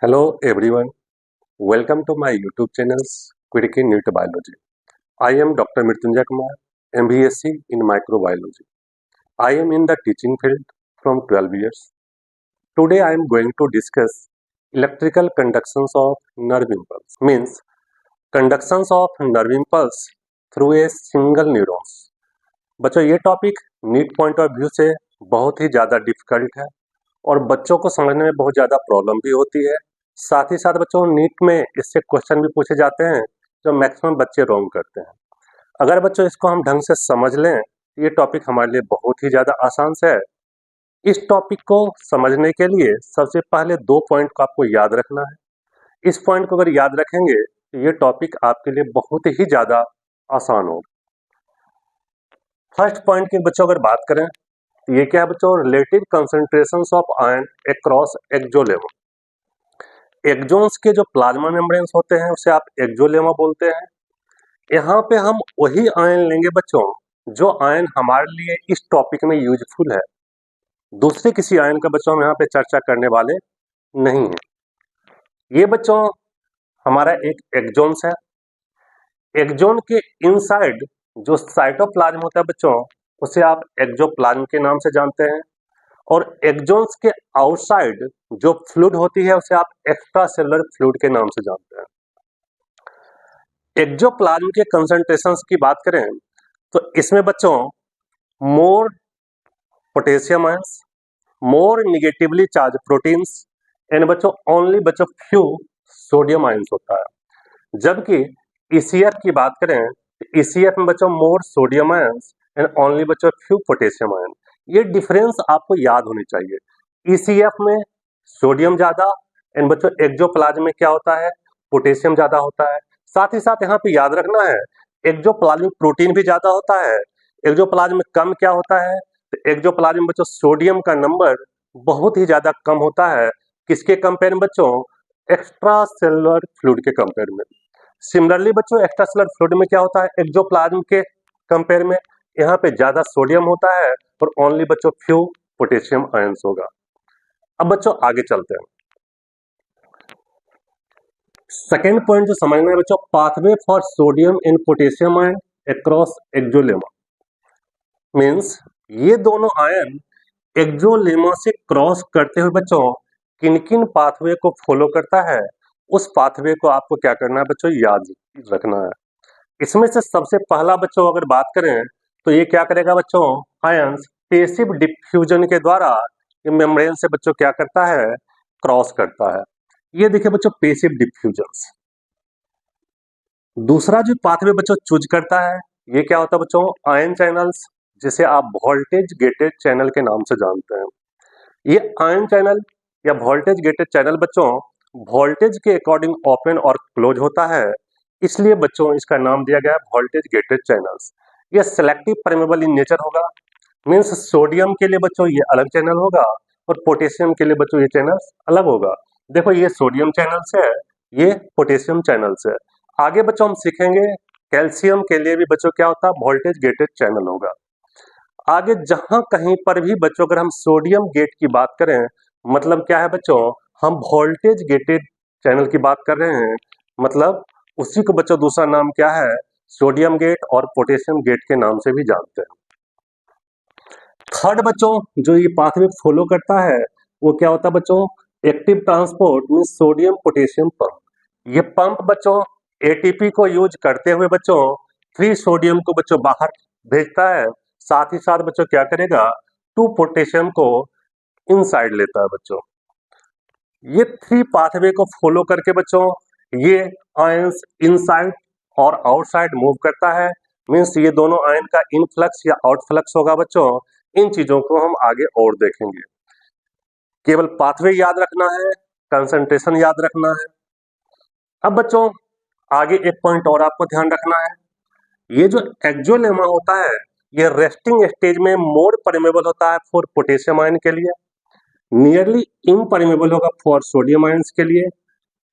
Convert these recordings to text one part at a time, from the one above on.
Hello everyone, welcome to my YouTube channels Quirky NEET Biology. I am Dr. Mrityunjay Kumar, MBSc in Microbiology. I am in the teaching field from 12 years. Today I am going to discuss electrical conductions of nerve impulse, means conductions of nerve impulse through a single neurons. बच्चों ये topic NEET point of view से बहुत ही ज़्यादा difficult है और बच्चों को समझने में बहुत ज़्यादा प्रॉब्लम भी होती है। साथ ही साथ बच्चों नीट में इससे क्वेश्चन भी पूछे जाते हैं जो मैक्सिमम बच्चे रॉन्ग करते हैं। अगर बच्चों इसको हम ढंग से समझ लें तो ये टॉपिक हमारे लिए बहुत ही ज़्यादा आसान से है। इस टॉपिक को समझने के लिए सबसे पहले दो पॉइंट को आपको याद रखना है। इस पॉइंट को अगर याद रखेंगे तो ये टॉपिक आपके लिए बहुत ही ज़्यादा आसान होगा। फर्स्ट पॉइंट की बच्चों अगर बात करें तो ये क्या है बच्चों, relative concentrations of ion across axolemma. Exons के जो प्लाज्मा मेम्ब्रेन्स होते हैं उसे आप एक्सोलेमा बोलते हैं। यहाँ पे हम वही आयन लेंगे बच्चों जो आयन हमारे लिए इस टॉपिक में यूजफुल है। दूसरे किसी आयन का बच्चों हम यहाँ पे चर्चा करने वाले नहीं है। ये बच्चों हमारा एक एक्सोन्स है। एक्सोन के इनसाइड जो साइटोप्लाज्म होता है बच्चों उसे आप एक्सोप्लाज्म के नाम से जानते हैं और एक्सोन्स के आउटसाइड जो फ्लूइड होती है उसे आप एक्स्ट्रा सेलुलर फ्लूइड के नाम से जानते हैं। एक्सोप्लाज्म के कंसंट्रेशंस की बात करें तो इसमें बच्चों more potassium ions, more negatively charge proteins and बच्चों ओनली बच्चों फ्यू सोडियम आयंस होता है। जबकि ईसीएफ की बात करें तो ईसीएफ में बच्चों मोर सोडियम आयंस एंड ओनली बच्चों फ्यू पोटेशियम आयन। ये डिफरेंस आपको याद होनी चाहिए। ईसीएफ में सोडियम ज्यादा एंड बच्चों एक्सोप्लाज्म में क्या होता है, पोटेशियम ज्यादा होता है। साथ ही साथ यहाँ पे याद रखना है एक्सोप्लाज्म प्रोटीन भी ज्यादा होता है। एक्सोप्लाज्म में कम क्या होता है, तो एक्सोप्लाज्म में बच्चों सोडियम का नंबर बहुत ही ज्यादा कम होता है। किसके कंपेयर में बच्चों, एक्स्ट्रा सेलुलर फ्लूइड के कंपेयर में। सिमिलरली बच्चों एक्स्ट्रा सेलुलर फ्लूइड में क्या होता है, एक्सोप्लाज्म के कंपेयर में यहाँ पे ज्यादा सोडियम होता है और ओनली बच्चों फ्यू पोटेशियम आयंस होगा। अब बच्चों आगे चलते हैं। सेकेंड पॉइंट जो समझना है बच्चों, pathway for sodium and potassium ion across axolemma. Means ये दोनों आयन एक्सोलेमा से क्रॉस करते हुए बच्चों किन किन पाथवे को फॉलो करता है, उस पाथवे को आपको क्या करना है बच्चों, याद रखना है। इसमें से सबसे पहला बच्चों अगर बात करें तो ये क्या करेगा बच्चों, आयंस पेसिव डिफ्यूजन के द्वारा मेम्ब्रेन से बच्चों क्या करता है, क्रॉस करता है। ये देखिए बच्चों पेसिव डिफ्यूजन। दूसरा जो पाथवे बच्चों चूज करता है ये क्या होता है बच्चों, आयन चैनल्स, जिसे आप वोल्टेज गेटेड चैनल के नाम से जानते हैं। ये आयन चैनल या वोल्टेज गेटेड चैनल बच्चों वोल्टेज के अकॉर्डिंग ओपन और क्लोज होता है, इसलिए बच्चों इसका नाम दिया गया है वोल्टेज गेटेड चैनल्स। ये सेलेक्टिव परमेबल इन नेचर होगा। मीन्स सोडियम के लिए बच्चों ये अलग चैनल होगा और पोटेशियम के लिए बच्चों ये चैनल अलग होगा। देखो ये सोडियम चैनल्स है, ये पोटेशियम चैनल्स है। आगे बच्चों हम सीखेंगे कैल्शियम के लिए भी बच्चों क्या होता है, वोल्टेज गेटेड चैनल होगा। आगे जहां कहीं पर भी बच्चों अगर हम सोडियम गेट की बात करें मतलब क्या है बच्चों, हम वोल्टेज गेटेड चैनल की बात कर रहे हैं, मतलब उसी को बच्चों दूसरा नाम क्या है, सोडियम गेट और पोटेशियम गेट के नाम से भी जानते हैं। थर्ड बच्चों जो ये पाथवे फॉलो करता है वो क्या होता है बच्चों, active transport mean sodium potassium pump. ये पंप बच्चों एटीपी को यूज करते हुए बच्चों फ्री सोडियम को बच्चों बाहर भेजता है, साथ ही साथ बच्चों क्या करेगा, टू पोटेशियम को इनसाइड लेता है बच्चों। ये थ्री पाथवे को फॉलो करके बच्चों ये आयंस इनसाइड और आउटसाइड मूव करता है। मीन्स ये दोनों आयन का इनफ्लक्स या आउटफ्लक्स होगा बच्चों। इन चीजों को हम आगे और देखेंगे। केवल पाथवे याद रखना है, कंसंट्रेशन याद रखना है। अब बच्चों आगे एक पॉइंट और आपको ध्यान रखना है, ये जो एक्सोलेमा होता है ये रेस्टिंग स्टेज में मोर परमेबल होता है फॉर पोटेशियम आयन के लिए, नियरली इम्परमेबल होगा फॉर सोडियम आयंस के लिए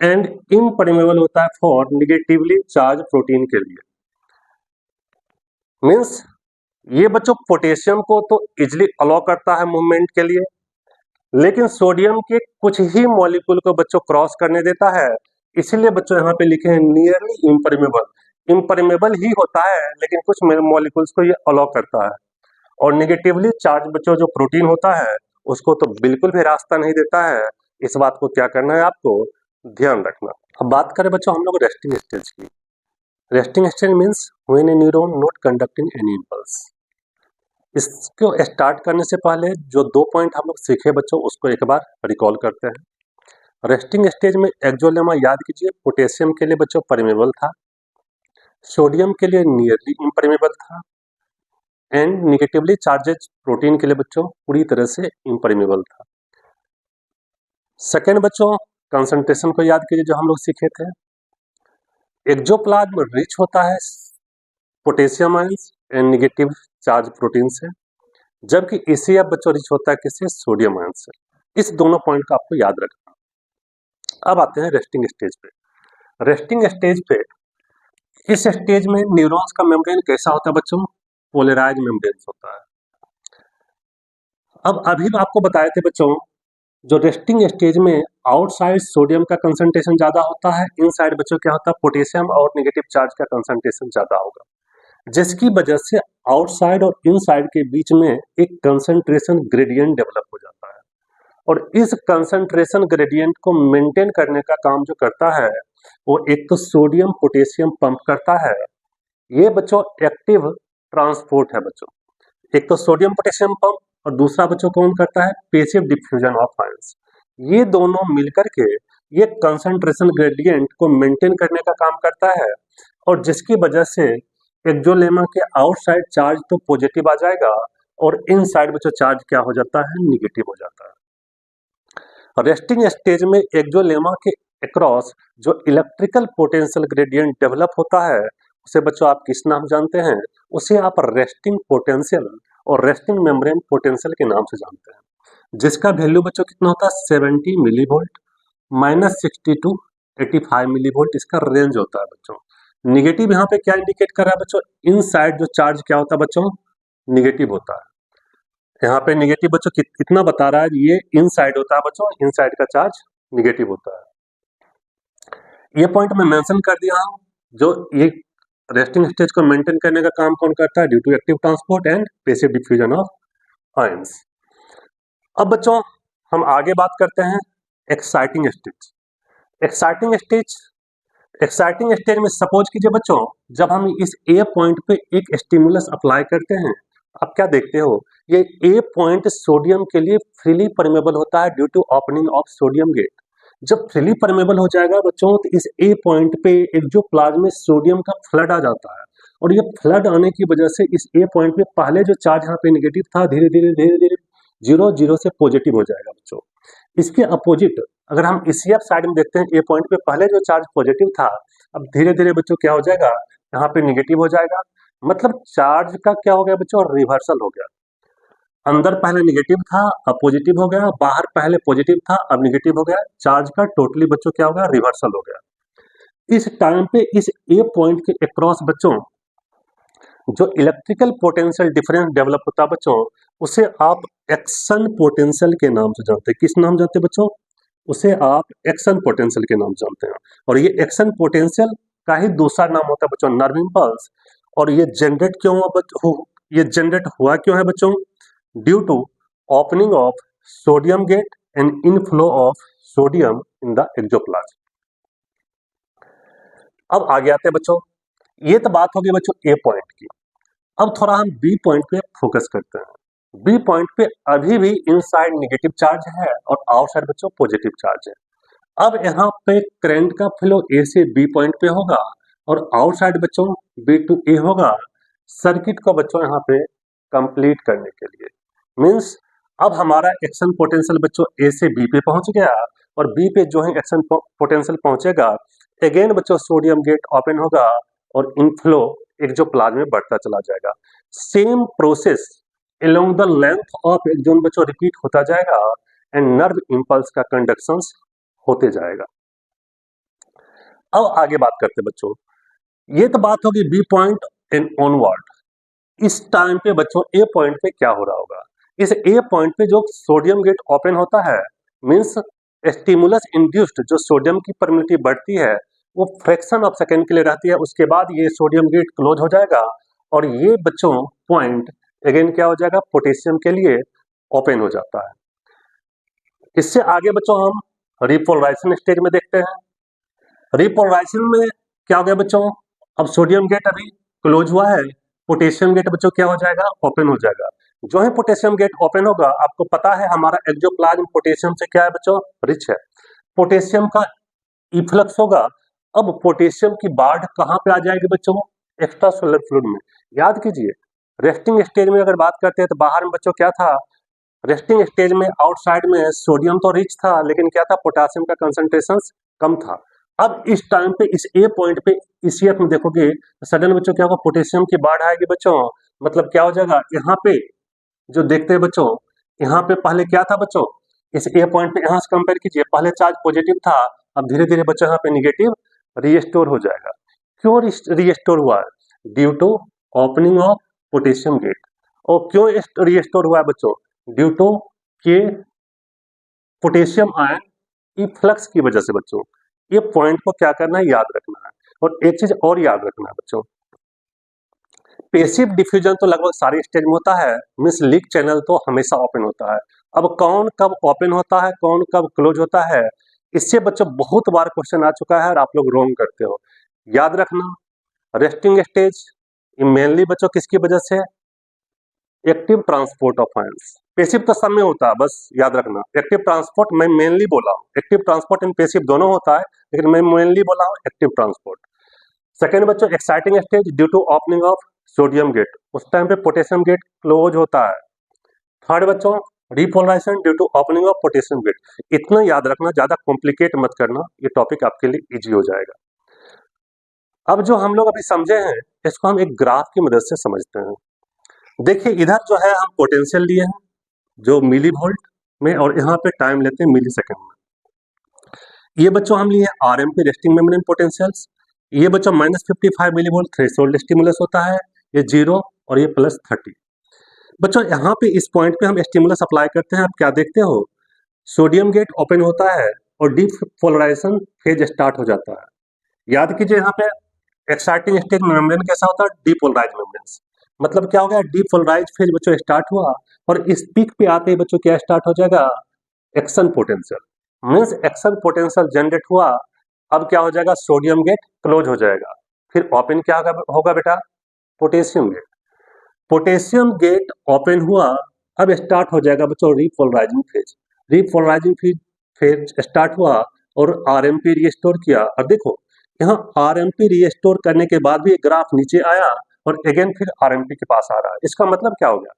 एंड इम्परमेबल होता है फॉर निगेटिवली चार्ज प्रोटीन के लिए। मीन्स ये बच्चों पोटेशियम को तो इजिली अलाउ करता है मूवमेंट के लिए, लेकिन सोडियम के कुछ ही मॉलिक्यूल को बच्चों क्रॉस करने देता है, इसीलिए बच्चों यहाँ पे लिखे हैं नियरली इम्परमेबल। इम्परमेबल ही होता है लेकिन कुछ मॉलिक्यूल्स को ये अलाउ करता है। और निगेटिवली चार्ज बच्चों जो प्रोटीन होता है उसको तो बिल्कुल भी रास्ता नहीं देता है। इस बात को क्या करना है, आपको ध्यान रखना। अब बात करें बच्चों हम लोग रेस्टिंग स्टेज की। Resting stage means when A neuron not conducting any impulse. इसको स्टार्ट करने से पहले जो 2 पॉइंट हम लोग सीखे बच्चों उसको एक बार रिकॉल करते हैं। रेस्टिंग स्टेज में एक्सोलेमा याद कीजिए पोटेशियम के लिए बच्चों परमेबल था, सोडियम के लिए नियरली इम्परमेबल था एंड निगेटिवली चार्जेज प्रोटीन के लिए बच्चों पूरी तरह से इम्परमेबल था। सेकेंड बच्चों कंसंट्रेशन को याद कीजिए जो हम लोग सीखे थे। एक्सोप्लाज्म रिच होता है potassium ions and negative charge protein से, जबकि ECF बच्चों रिच होता है किससे, सोडियम आयन से। इस दोनों पॉइंट को आपको याद रखना। अब आते हैं रेस्टिंग स्टेज पे। रेस्टिंग स्टेज पे इस स्टेज में न्यूरॉन्स का मेम्ब्रेन कैसा होता है बच्चों, पोलराइज मेम्ब्रेन होता है। अब अभी आपको बताए थे बच्चों जो रेस्टिंग स्टेज में आउटसाइड सोडियम का कंसंट्रेशन ज्यादा होता है, इनसाइड बच्चों क्या होता है पोटेशियम और निगेटिव चार्ज का कंसंट्रेशन ज्यादा होगा, जिसकी वजह से आउटसाइड और इनसाइड के बीच में एक कंसंट्रेशन ग्रेडियंट डेवलप हो जाता है। और इस कंसंट्रेशन ग्रेडियंट को मेंटेन करने का काम जो करता है वो एक तो सोडियम पोटेशियम पंप करता है। ये बच्चों एक्टिव ट्रांसपोर्ट है बच्चों, एक तो सोडियम पोटेशियम पंप और दूसरा बच्चों कौन करता है, पैसिव डिफ्यूजन ऑफ आयंस। ये दोनों मिलकर के ये कंसंट्रेशन ग्रेडियंट को मेंटेन करने का काम करता है और जिसकी वजह से एक्सोलेमा के आउटसाइड चार्ज तो पॉजिटिव आ जाएगा और इनसाइड बच्चों चार्ज क्या हो जाता है, निगेटिव हो जाता है। रेस्टिंग स्टेज में एक्सोलेमा के अक्रॉस जो इलेक्ट्रिकल पोटेंशियल ग्रेडियंट डेवलप होता है उसे बच्चों आप किस नाम जानते हैं, उसे आप रेस्टिंग पोटेंशियल और रेस्टिंग मेम्ब्रेन पोटेंशियल के नाम से जानते हैं, जिसका वैल्यू बच्चों कितना होता है 70 millivolt -60 to 85 millivolt इसका रेंज होता है बच्चों। निगेटिव यहाँ पे क्या इंडिकेट कर रहा है बच्चों, इनसाइड जो चार्ज क्या होता है बच्चों, निगेटिव होता है। यहाँ पे निगेटिव बच्चों कितना बता रहा है, ये इनसाइड होता है बच्चों, इनसाइड का चार्ज निगेटिव होता है। ये पॉइंट मैं मेंशन कर दिया हूँ। जो ये रेस्टिंग स्टेज को मेंटेन करने का काम कौन करता है, due to active transport and passive diffusion of ions. अब बच्चों हम आगे बात करते हैं एक्साइटिंग स्टेज। एक्साइटिंग स्टेज में सपोज कीजिए बच्चों जब हम इस ए पॉइंट पे एक स्टिमुलस अप्लाई करते हैं, आप क्या देखते हो, ये ए पॉइंट सोडियम के लिए फ्रीली परमेबल होता है due to opening of sodium gate. जब फ्रीली परमेबल हो जाएगा बच्चों तो इस ए पॉइंट पे एक्सोप्लाज्म में सोडियम का फ्लड आ जाता है और ये फ्लड आने की वजह से इस ए पॉइंट पे पहले जो चार्ज यहाँ पे नेगेटिव था धीरे धीरे 0 से पॉजिटिव हो जाएगा बच्चों। इसके अपोजिट अगर हम ECF साइड में देखते हैं, ए पॉइंट पे पहले जो चार्ज पॉजिटिव था अब धीरे धीरे बच्चों क्या हो जाएगा, यहाँ पे निगेटिव हो जाएगा। मतलब चार्ज का क्या हो गया बच्चों, रिवर्सल हो गया। अंदर पहले निगेटिव था अब पॉजिटिव हो गया, बाहर पहले पॉजिटिव था अब निगेटिव हो गया। चार्ज का टोटली बच्चों क्या हो गया, रिवर्सल हो गया। इस टाइम पे इस ए पॉइंट के अक्रॉस बच्चों जो इलेक्ट्रिकल पोटेंशियल डिफरेंस डेवलप होता है बच्चों उसे आप एक्शन पोटेंशियल के नाम से जानते हैं। किस नाम जानते हैं बच्चों, उसे आप एक्शन पोटेंशियल के नाम जानते हैं। और ये एक्शन पोटेंशियल का ही दूसरा नाम होता है बच्चों नर्व इंपल्स। और ये जनरेट क्यों हुआ, ये जनरेट हुआ क्यों है बच्चों, due to opening of sodium gate and inflow of sodium in the axoplasm. अब आगे आते हैं बच्चों, ये तो बात होगी बच्चों ए पॉइंट की। अब थोड़ा हम बी पॉइंट पे फोकस करते हैं। बी पॉइंट पे अभी भी इनसाइड नेगेटिव चार्ज है और आउटसाइड बच्चों पॉजिटिव चार्ज है। अब यहाँ पे करंट का फ्लो ए से बी पॉइंट पे होगा और आउटसाइड बच्चों बी टू ए होगा सर्किट को बच्चों यहाँ पे कंप्लीट करने के लिए। मींस अब हमारा एक्शन पोटेंशियल बच्चों ए से बी पे पहुंच गया और बी पे जो है एक्शन पोटेंशियल पहुंचेगा अगेन बच्चों सोडियम गेट ओपन होगा और इनफ्लो एक्सोप्लाज्म में बढ़ता चला जाएगा। Same process along the length of axon बच्चों रिपीट होता जाएगा एंड नर्व इंपल्स का कंडक्शंस होते जाएगा। अब आगे बात करते बच्चों, ये तो बात होगी बी पॉइंट एंड ऑनवर्ड। इस टाइम पे बच्चों ए पॉइंट पे क्या हो रहा होगा, इस ए पॉइंट पे जो सोडियम गेट ओपन होता है मींस स्टिमुलस इंड्यूस्ड जो सोडियम की परमिलिटी बढ़ती है वो फ्रैक्शन ऑफ सेकेंड के लिए रहती है, उसके बाद ये सोडियम गेट क्लोज हो जाएगा और ये बच्चों पॉइंट अगेन क्या हो जाएगा, पोटेशियम के लिए ओपन हो जाता है। इससे आगे बच्चों हम रिपोलराइजेशन स्टेज में देखते हैं। रिपोलराइजेशन में क्या हो गया बच्चों, अब सोडियम गेट अभी क्लोज हुआ है, पोटेशियम गेट बच्चों क्या हो जाएगा, ओपन हो जाएगा। जो है पोटेशियम गेट ओपन होगा, आपको पता है हमारा एक्सोप्लाज्म पोटेशियम से क्या है बच्चों, रिच है। पोटेशियम का इफ्लक्स होगा। अब पोटेशियम की बाढ़ कहाँ पे आ जाएगी बच्चों, एक्स्ट्रा सोलर फ्लूइड में। याद कीजिए रेस्टिंग स्टेज में अगर बात करते हैं तो बाहर में बच्चों क्या था, रेस्टिंग स्टेज में आउटसाइड में सोडियम तो रिच था लेकिन क्या था, पोटेशियम का कंसंट्रेशन कम था। अब इस टाइम पे इस ए पॉइंट पे इस EF में देखोगे सडन बच्चों क्या होगा, पोटेशियम की बाढ़ आएगी बच्चों। मतलब क्या हो जाएगा, यहाँ पे जो देखते हैं बच्चों, यहाँ पे पहले क्या था बच्चों, इस ए पॉइंट पे यहाँ से कंपेयर कीजिए, पहले चार्ज पॉजिटिव था, अब धीरे धीरे बच्चों यहाँ पे निगेटिव रीस्टोर हो जाएगा। क्यों रीस्टोर हुआ है, due to opening of potassium gate. और क्यों रीस्टोर हुआ है बच्चों, due to K potassium ion efflux की वजह से। बच्चों ये पॉइंट को क्या करना है, याद रखना है। और एक चीज और याद रखना है बच्चों, पैसिव डिफ्यूजन तो लगभग सारे स्टेज में होता है, मींस लीक चैनल तो हमेशा ओपन होता है। अब कौन कब ओपन होता है, कौन कब क्लोज होता है, इससे बच्चों बहुत बार क्वेश्चन आ चुका है और आप लोग रॉन्ग करते हो। याद रखना रेस्टिंग स्टेज मेनली बच्चों किसकी वजह से, active transport of ions. Passive तो सब में होता है, बस याद रखना एक्टिव ट्रांसपोर्ट मैं मेनली बोला हूँ, एक्टिव ट्रांसपोर्ट एंड पैसिव दोनों होता है लेकिन मैं मेनली बोला हूँ एक्टिव ट्रांसपोर्ट। सेकेंड बच्चों exciting stage due to opening of sodium gate, उस टाइम पे पोटेशियम गेट क्लोज होता है। थर्ड बच्चों repolarisation due to opening of potassium gate. इतना याद रखना, ज्यादा कॉम्प्लिकेट मत करना, ये टॉपिक आपके लिए इजी हो जाएगा। अब जो हम लोग अभी समझे हैं इसको हम एक ग्राफ की मदद से समझते हैं। देखिए इधर जो है हम पोटेंशियल लिए हैं जो मिली वोल्ट में, और यहाँ पे टाइम लेते हैं मिली सेकेंड में। ये बच्चों हम लिए RMP रेस्टिंग मेम्ब्रेन पोटेंशियल्स। ये बच्चों -55 मिली वोल्ट थ्रेशोल्ड स्टिमुलस होता है, ये 0 और ये +30। बच्चों यहाँ पे इस पॉइंट पे हम स्टिमुलस अप्लाई करते हैं, आप क्या देखते हो, सोडियम गेट ओपन होता है और डीपोलराइजेशन फेज स्टार्ट हो जाता है। याद कीजिए यहाँ पे एक्साइटिंग स्टेज मेम्ब्रेन कैसा होता है, डीपोलराइज मेम्ब्रेन। मतलब क्या हो गया, डीपोलराइज फेज बच्चों स्टार्ट हुआ और इस पीक पे आते ही बच्चों क्या स्टार्ट हो जाएगा, action potential. Means action potential generate हुआ, अब क्या हो जाएगा, सोडियम गेट क्लोज हो जाएगा, फिर ओपन क्या होगा बेटा, potassium gate. Potassium gate open हुआ, अब स्टार्ट हो जाएगा बच्चों repolarising phase. Repolarising phase start हुआ और RMP रिस्टोर किया। अब देखो यहाँ RMP रिस्टोर करने के बाद भी ग्राफ नीचे आया और अगेन फिर RMP के पास आ रहा है। इसका मतलब क्या हो गया,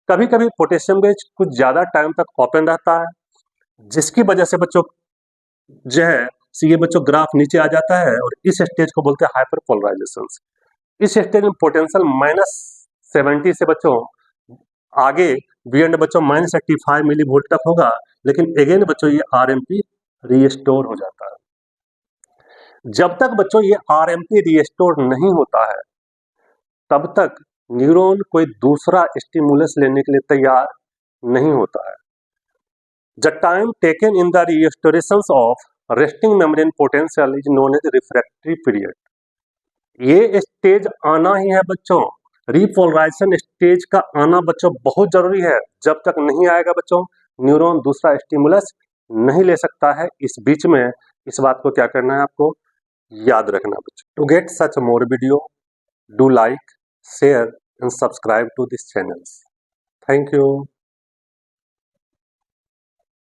कभी कभी पोटेशियम गेट कुछ ज्यादा टाइम तक ओपन रहता है जिसकी वजह से बच्चों जो है ये बच्चों ग्राफ नीचे आ जाता है और इस स्टेज को बोलते हैं हाइपर पोलराइजेशन। इस स्टेज में पोटेंशियल -70 से बच्चों आगे बियॉन्ड बच्चों -85 मिली वोल्ट तक होगा, लेकिन अगेन बच्चों ये RMP रीस्टोर हो जाता है। जब तक बच्चों ये RMP रीस्टोर नहीं होता है तब तक न्यूरॉन कोई दूसरा स्टिमुलस लेने के लिए तैयार नहीं होता है। The time taken in the restoration of resting membrane potential is known as refractory period. ये स्टेज आना ही है बच्चों, रिपोलराइजेशन स्टेज का आना बच्चों बहुत जरूरी है। जब तक नहीं आएगा बच्चों न्यूरॉन दूसरा स्टिमुलस नहीं ले सकता है। इस बीच में इस बात को क्या करना है, आपको याद रखना बच्चों। To get such more video do like, share and subscribe to this channel. Thank you.